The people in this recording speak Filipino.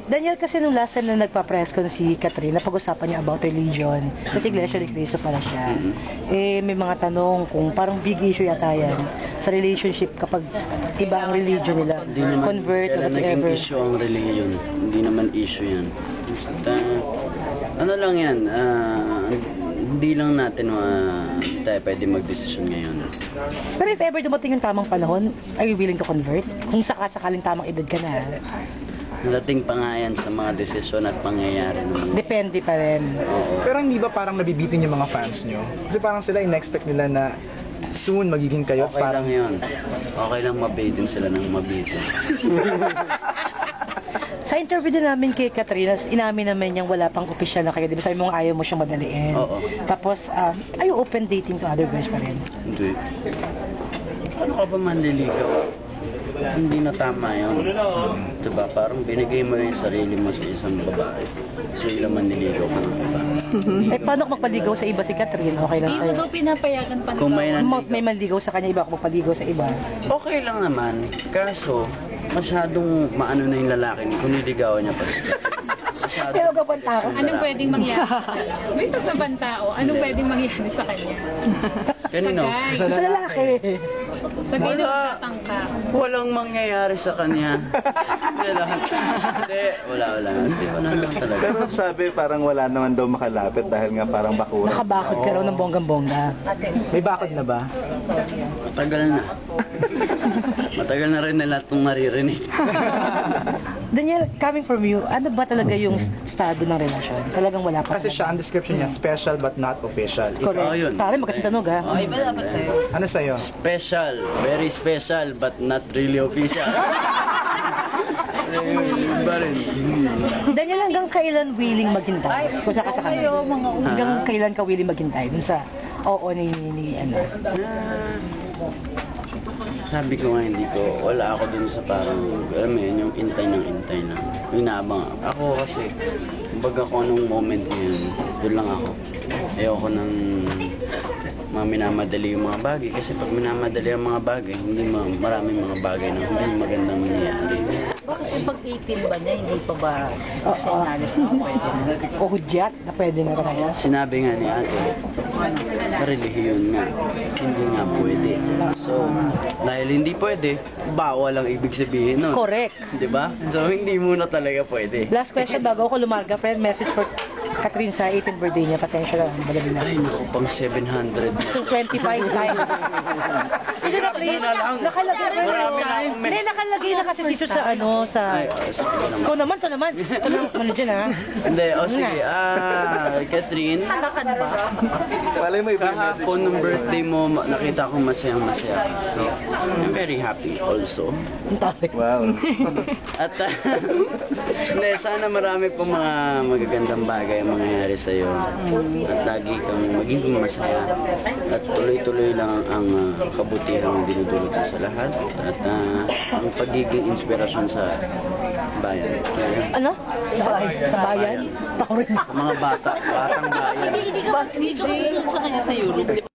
Daniel, kasi nung last time na nagpa-press con si Catherine, napag-usapan niya about religion. Sa Iglesia ni Cristo pala siya. Eh, may mga tanong kung parang big issue yata yan sa relationship kapag iba ang religion nila. Convert or whatever. Naging issue ang religion. Hindi naman issue yan. Ano lang yan, hindi lang natin tayo pwede mag-desisyon ngayon. Pero if ever dumating yung tamang panahon, are you willing to convert? Kung sakaling tamang edad ka na. Nadating pa nga yan sa mga desisyon at pangyayari naman. Depende pa rin. Oo. Pero hindi ba parang nabibitin yung mga fans nyo? Kasi parang sila in-expect nila na soon magiging kayo. Okay lang yun. Okay lang mabitin sila ng mabitin. Sa interview din namin kay Katrina, inamin naman niyang wala pang official na kayo. Di ba sabi mo ayaw mo siyang madaliin? Oo. Tapos, are you open dating to other guys pa rin? Hindi. Ano ka ba manliligaw? Hindi na tama yun. Diba? Parang binigay mo na yung sarili mo sa isang babae. So, ilang manliligaw ka ng iba. Eh, paano kung magpaligaw sa iba si Catherine? Okay lang Hindi mo sa'yo. daw pinapayagan pa Kung may May manligaw sa kanya, iba ako magpaligaw sa iba. okay lang naman. Kaso, masyadong maano na yung lalaki kung niligawan niya pa rin. Pero gabang tao. Anong pwedeng mangyari? May pagkabang tao, anong pwedeng mangyari sa kanya? Kanino? Sa lalaki. Sabihin na tatangka. Walang mangyayari sa kanya. Hindi, wala. Hindi, wala naman talaga. Pero sabi parang wala naman daw makalapit dahil nga parang bakura. Nakabakod ka raw ng bonggang-bongga. May bakod na ba? Matagal na. Matagal na rin na lahat ng naririnig. Daniel, coming from you, ano ba talaga yung estado ng relasyon? Talagang wala pa. Kasi siya, ang description niya, special but not official. Correct. Oh, yun. Tara, magkasitanog ha. Okay, ba dapat sa'yo? Ano sa'yo? Special. Very special but not really official. Iba rin. Daniel, hanggang kailan willing maghintay? Kung saka sa kanila. Hanggang kailan ka willing maghintay? Dun sa oo ni ano. Sabi ko nga hindi ko, wala ako dun sa parang, alam mo yun, yung intay lang. Inaabang ako kasi, kumbaga kung anong moment ngayon, doon lang ako. Ayoko nang minamadali yung mga bagay. Kasi pag minamadali ang mga bagay, hindi maraming mga bagay na hindi magandang mangyayari. Bakit pag 18 ba niya, hindi pa ba sinalis na pwede na? O hudyat na pwede na talaga. Sinabi nga ni ate, sa relihiyon nga, hindi nga pwede. So, dahil hindi pwede, bawal ang ibig sabihin nun. Correct. Diba? So, hindi muna talaga pwede. Last question bago ako lumarga, friend, message for Catherine sa 18th birthday niya. Pasensya lang, madali na. Ay, naku, pang 700. So, 25 times. Hindi na, please. Nakalagay na yun. Hindi, nakalagay na kasi dito sa ano, sa... Ikaw naman. Ano dyan, ha? Hindi, sige. Catherine, Kalakad ba? Malay mo iba yung message kahapon ng birthday mo, nakita ko masayang-masaya. So, I'm very happy also. Wow. At, hindi, sana marami po mga magagandang bagay ang mangyayari sa'yo. At lagi kang magiging masaya. At tuloy-tuloy lang ang kabutihang dinudulot mo sa lahat. At ang pagiging inspirasyon sa bayan. Ano? Sa bayan? Sa Sa mga batang bayan. Hindi ka ba susunod sa kanya sa Europe?